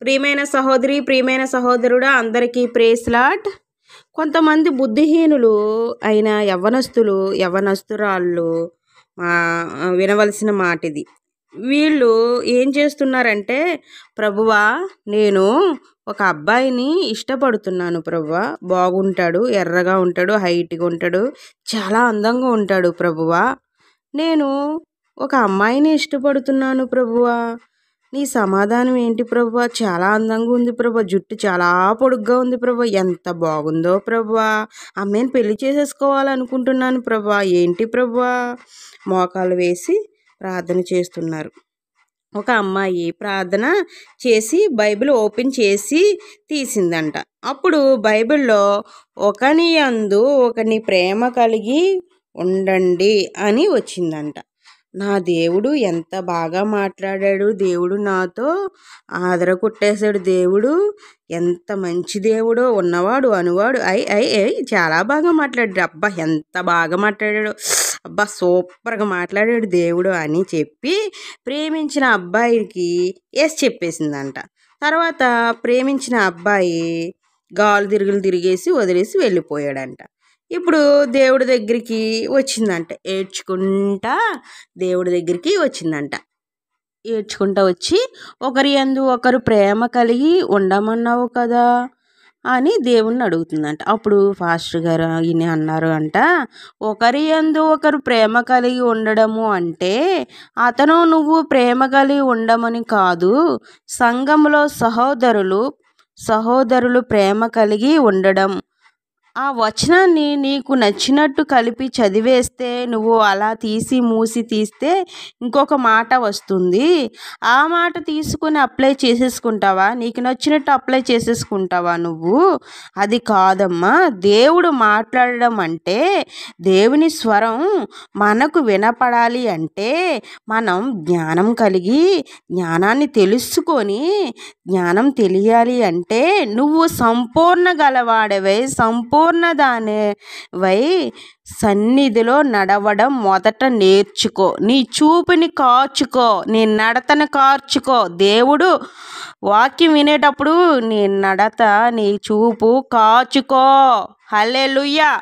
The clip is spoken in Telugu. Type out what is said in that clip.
ప్రియమైన సహోదరి, ప్రియమైన సహోదరుడా, అందరికీ ప్రైజ్ లార్డ్. కొంతమంది బుద్ధిహీనులు అయిన యవ్వనస్తురాళ్ళు వినవలసిన మాట ఇది. వీళ్ళు ఏం చేస్తున్నారంటే, ప్రభువా నేను ఒక అబ్బాయిని ఇష్టపడుతున్నాను ప్రభువా, బాగుంటాడు, ఎర్రగా ఉంటాడు, హైట్గా ఉంటాడు, చాలా అందంగా ఉంటాడు ప్రభువా. నేను ఒక అమ్మాయిని ఇష్టపడుతున్నాను ప్రభువా, నీ సమాధానం ఏంటి ప్రభువా? చాలా అందంగా ఉంది ప్రభువా, జుట్టు చాలా పొడుగ్గా ఉంది ప్రభువా, ఎంత బాగుందో ప్రభువా, అమ్మాయిని పెళ్లి చేసేసుకోవాలనుకుంటున్నాను ప్రభువా, ఏంటి ప్రభువా? మోకాలు వేసి ప్రార్థన చేస్తున్నారు. ఒక అమ్మాయి ప్రార్థన చేసి బైబిల్ ఓపెన్ చేసి తీసిందంట. అప్పుడు బైబిల్లో ఒకని యందు ఒకని ప్రేమ కలిగి ఉండండి అని వచ్చిందంట. నా దేవుడు ఎంత బాగా మాట్లాడాడు, దేవుడు నాతో ఆదర కొట్టేశాడు, దేవుడు ఎంత మంచి దేవుడో, ఉన్నవాడు అనువాడు చాలా బాగా మాట్లాడాడు, అబ్బా ఎంత బాగా మాట్లాడాడు, అబ్బా సూపర్గా మాట్లాడాడు దేవుడు అని చెప్పి ప్రేమించిన అబ్బాయికి చెప్పేసిందంట. తర్వాత ప్రేమించిన అబ్బాయి గాలు తిరిగేసి వదిలేసి వెళ్ళిపోయాడంట. ఇప్పుడు దేవుడి దగ్గరికి వచ్చిందంట, ఏడ్చుకుంటా దేవుడి దగ్గరికి వచ్చిందంట. ఏడ్చుకుంటా వచ్చి, ఒకరి యందు ఒకరు ప్రేమ కలిగి ఉండమన్నావు కదా అని దేవుణ్ణి అడుగుతుందంట. అప్పుడు పాస్టర్ గారు ఈయన అన్నారు అంట, ఒకరి యందు ఒకరు ప్రేమ కలిగి ఉండడము అంటే అతను నువ్వు ప్రేమ కలిగి ఉండమని కాదు, సంఘంలో సహోదరులు ప్రేమ కలిగి ఉండడం. ఆ వచనాన్ని నీకు నచ్చినట్టు కలిపి చదివేస్తే, నువ్వు అలా మూసి తీస్తే ఇంకొక మాట వస్తుంది, ఆ మాట తీసుకుని అప్లై చేసేసుకుంటావా, నీకు నచ్చినట్టు అప్లై చేసేసుకుంటావా నువ్వు? అది కాదమ్మా. దేవుడు మాట్లాడడం అంటే, దేవుని స్వరం మనకు వినపడాలి అంటే మనం జ్ఞానం కలిగి, జ్ఞానాన్ని తెలుసుకొని, జ్ఞానం తెలియాలి అంటే నువ్వు సంపూర్ణ గలవాడవై, సంపూర్ణ దానివై సన్నిధిలో నడవడం మొదట నేర్చుకో. నీ చూపుని కార్చుకో, నీ నడతను కార్చుకో. దేవుడు వాక్యం వినేటప్పుడు నీ నడత, నీ చూపు కార్చుకో. హల్లెలూయా.